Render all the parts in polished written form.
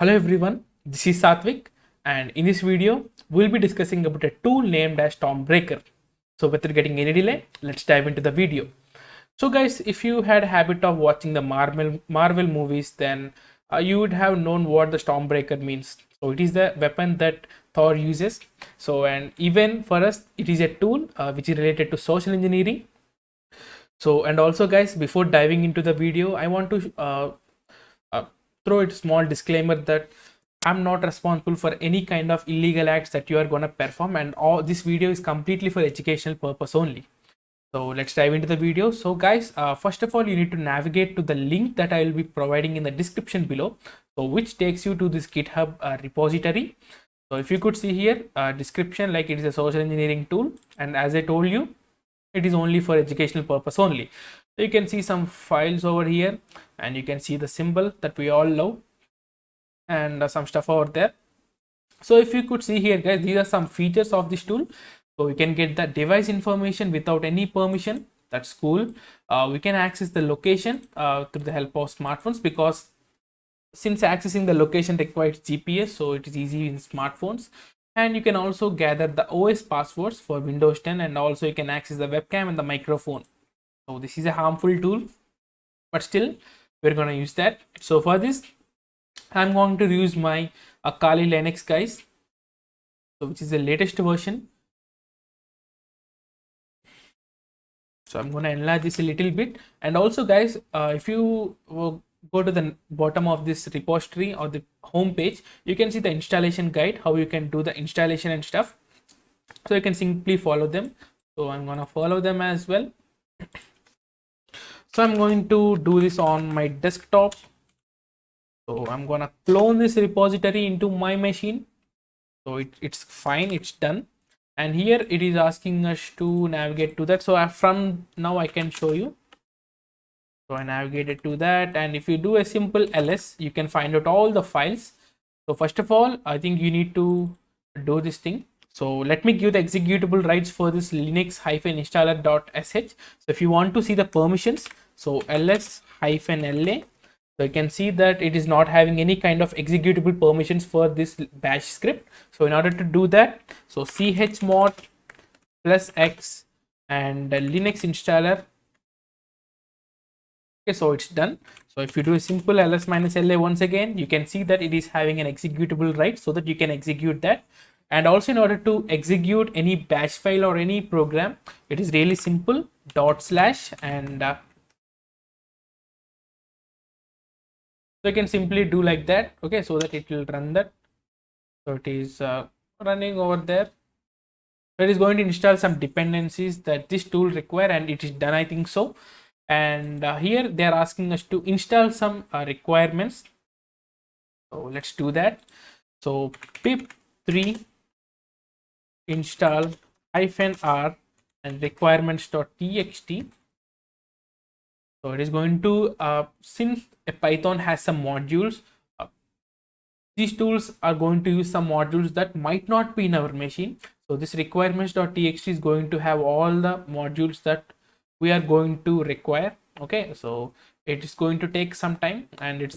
Hello everyone, this is Satvik, and in this video we'll be discussing about a tool named as Stormbreaker. So without getting any delay, let's dive into the video. So guys, if you had a habit of watching the Marvel movies, then you would have known what the Stormbreaker means. So it is the weapon that Thor uses. So and even for us, it is a tool which is related to social engineering. So and also guys, before diving into the video, I want to uh, throw a small disclaimer that I'm not responsible for any kind of illegal acts that you are going to perform, and all this video is completely for educational purpose only. So let's dive into the video. So guys, first of all, you need to navigate to the link that I will be providing in the description below, so which takes you to this GitHub repository. So if you could see here, description, like it is a social engineering tool, and as I told you, it is only for educational purpose only. So you can see some files over here, and you can see the symbol that we all love, and some stuff over there. So if you could see here guys, these are some features of this tool. So we can get the device information without any permission. That's cool. We can access the location through the help of smartphones, because since accessing the location requires GPS, so it is easy in smartphones. And you can also gather the OS passwords for Windows 10, and also you can access the webcam and the microphone. So this is a harmful tool, but still we're going to use that. So for this, I'm going to use my Kali Linux guys, so which is the latest version. So I'm going to enlarge this a little bit. And also guys, if you go to the bottom of this repository or the home page, you can see the installation guide, how you can do the installation and stuff. So you can simply follow them. So I'm going to follow them as well. So I'm going to do this on my desktop. So I'm going to clone this repository into my machine. So it's fine, it's done. And here it is asking us to navigate to that. So from now I can show you. So I navigated to that, and if you do a simple ls, you can find out all the files. So first of all, I think you need to do this thing. So let me give the executable rights for this linux-installer.sh. So if you want to see the permissions, so ls-la, so you can see that it is not having any kind of executable permissions for this bash script. So in order to do that, so chmod +x and linux installer. Okay, so it's done. So if you do a simple ls-la once again, you can see that it is having an executable right, so that you can execute that. And also, in order to execute any bash file or any program, it is really simple, / and so you can simply do like that. Okay, so that it will run that. So it is running over there. So it is going to install some dependencies that this tool require, and it is done, I think so. And here they are asking us to install some requirements. So let's do that. So pip3 install -r and requirements.txt. So it is going to since a Python has some modules, these tools are going to use some modules that might not be in our machine. So this requirements.txt is going to have all the modules that we are going to require. Okay, so it is going to take some time, and it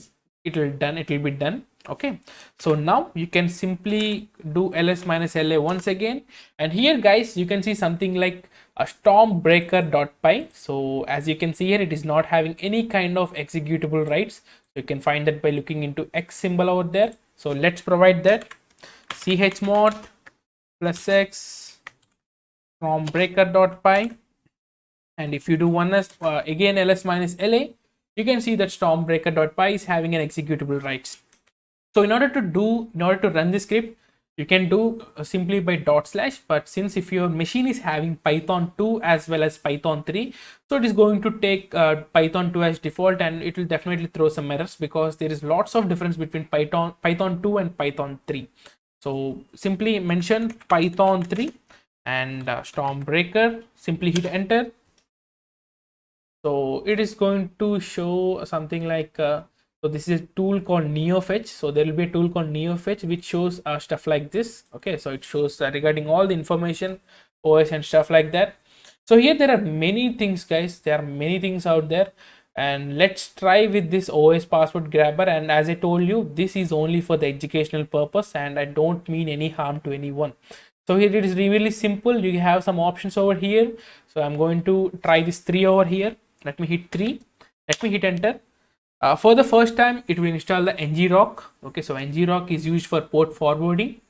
will be done. Okay, so now you can simply do ls-la once again, and here guys, you can see something like a stormbreaker.py. so as you can see here, it is not having any kind of executable rights. So you can find that by looking into x symbol over there. So let's provide that chmod +x stormbreaker.py, and if you do one again ls-la, you can see that stormbreaker.py is having an executable rights. So in order to run this script, you can do simply by /, but since if your machine is having Python 2 as well as Python 3, so it is going to take Python 2 as default, and it will definitely throw some errors, because there is lots of difference between Python 2 and Python 3. So simply mention Python 3 and Stormbreaker, simply hit enter. So it is going to show something like so this is a tool called NeoFetch. So there will be a tool called NeoFetch which shows stuff like this. Okay, so it shows regarding all the information, OS and stuff like that. So here there are many things guys, there are many things out there. And let's try with this OS password grabber. And as I told you, this is only for the educational purpose and I don't mean any harm to anyone. So here it is really simple. You have some options over here. So I'm going to try this 3 over here. Let me hit 3. Let me hit enter. For the first time, it will install the ngrok. Okay, so ngrok is used for port forwarding.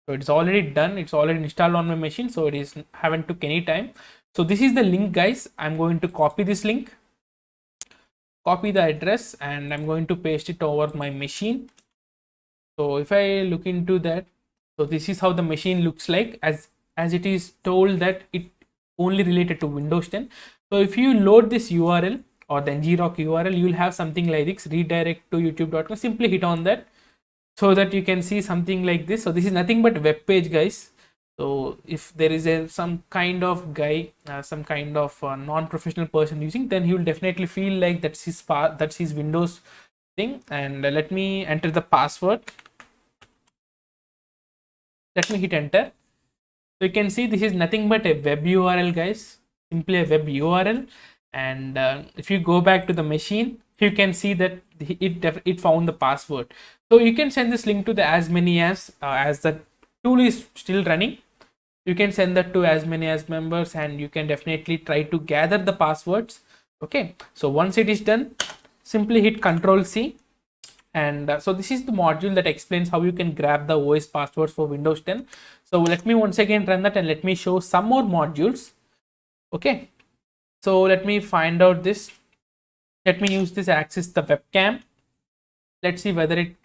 So it's already done. It's already installed on my machine. So it is haven't took any time. So this is the link, guys. I'm going to copy this link, copy the address, and I'm going to paste it over my machine. So if I look into that, so this is how the machine looks like, as it is told that it only related to Windows 10. So if you load this URL or the ngrok URL, you will have something like this, redirect to youtube.com. Simply hit on that so that you can see something like this. So this is nothing but a web page, guys. So if there is some kind of guy, some kind of non-professional person using, then he will definitely feel like that's his Windows thing. And let me enter the password. Let me hit enter. So you can see this is nothing but a web URL, guys. Simply a web URL. And if you go back to the machine, you can see that it found the password. So you can send this link to the as many as the tool is still running. You can send that to as many as members, and you can definitely try to gather the passwords. Okay, so once it is done, simply hit Ctrl+C. And so this is the module that explains how you can grab the OS passwords for Windows 10. So let me once again run that and let me show some more modules. Okay, so let me find out this. Let me use this access the webcam. Let's see whether it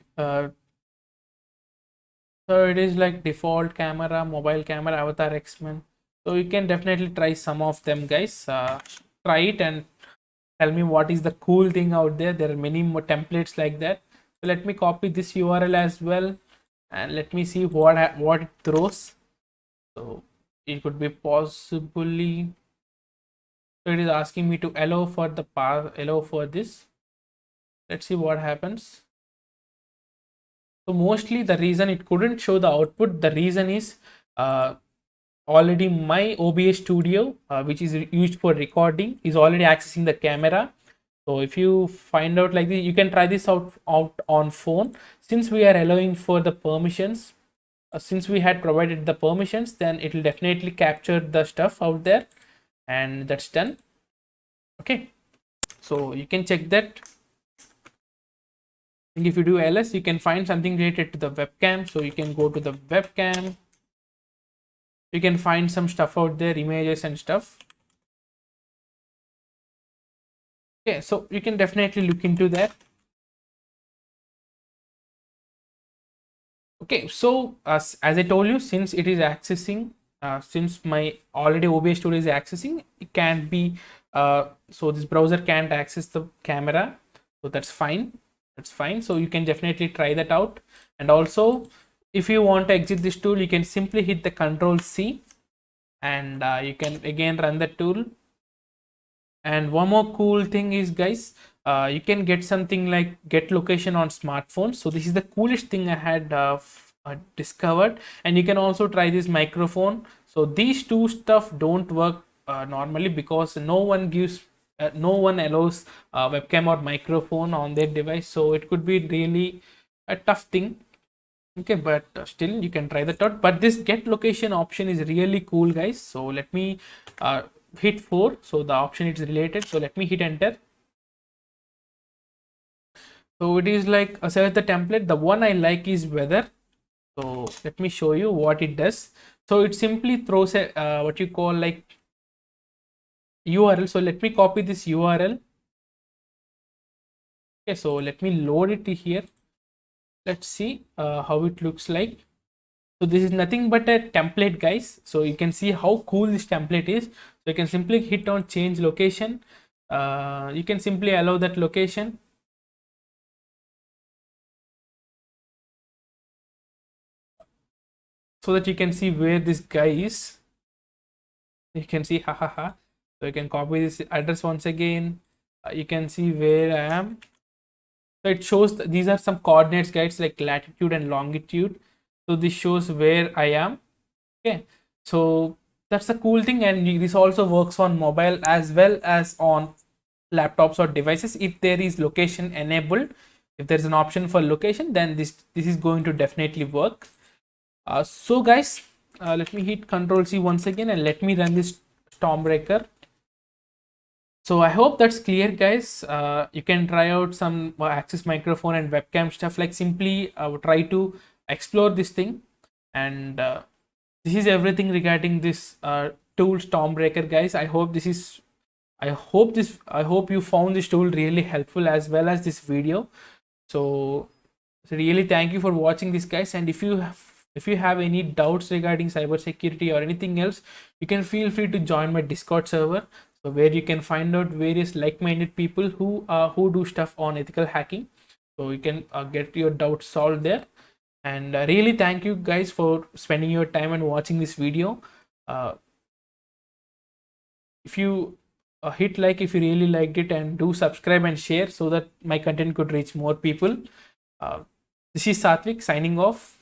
so it is like default camera, mobile camera, avatar, X-Men. So you can definitely try some of them, guys. Try it and tell me what is the cool thing out there. There are many more templates like that. So let me copy this URL as well, and let me see what it throws. So it could be possibly. So it is asking me to allow for the path, allow for this. Let's see what happens. So mostly the reason it couldn't show the output, the reason is already my OBS Studio, which is used for recording, is already accessing the camera. So if you find out like this, you can try this out on phone. Since we are allowing for the permissions, since we had provided the permissions, then it will definitely capture the stuff out there, and that's done. Okay, so you can check that. And if you do ls, you can find something related to the webcam. So you can go to the webcam, you can find some stuff out there, images and stuff. Okay, so you can definitely look into that. Okay, so as I told you, since it is accessing, since my already OBS Studio is accessing, it can't be so this browser can't access the camera, so that's fine. That's fine. So you can definitely try that out. And also, if you want to exit this tool, you can simply hit the Ctrl+C, and you can again run the tool. And one more cool thing is, guys, you can get something like get location on smartphones. So this is the coolest thing I had discovered. And you can also try this microphone. So these two stuff don't work normally, because no one allows webcam or microphone on their device. So it could be really a tough thing. Okay, but still you can try that out. But this get location option is really cool, guys. So let me hit 4. So the option is related. So let me hit enter. So it is like select the template. The one I like is weather. So let me show you what it does. So it simply throws a what you call like URL. So let me copy this URL. Okay, so let me load it here. Let's see how it looks like. So this is nothing but a template, guys. So you can see how cool this template is. So you can simply hit on change location. You can simply allow that location. So that you can see where this guy is. You can see hahaha. So you can copy this address once again. You can see where I am. So it shows these are some coordinates, guys, like latitude and longitude. So this shows where I am. Okay, so that's the cool thing. And this also works on mobile as well as on laptops or devices. If there is location enabled, if there's an option for location, then this is going to definitely work. So guys, let me hit Control C once again and let me run this Stormbreaker. So I hope that's clear, guys. You can try out some Axis microphone and webcam stuff. Like simply try to explore this thing, and this is everything regarding this tool Stormbreaker, guys. I hope you found this tool really helpful as well as this video. So really thank you for watching this, guys. And if you have any doubts regarding cybersecurity or anything else, you can feel free to join my Discord server, so where you can find out various like-minded people who do stuff on ethical hacking. So you can get your doubts solved there. And really thank you guys for spending your time and watching this video. If you hit like if you really liked it, and do subscribe and share so that my content could reach more people. This is Satvik signing off.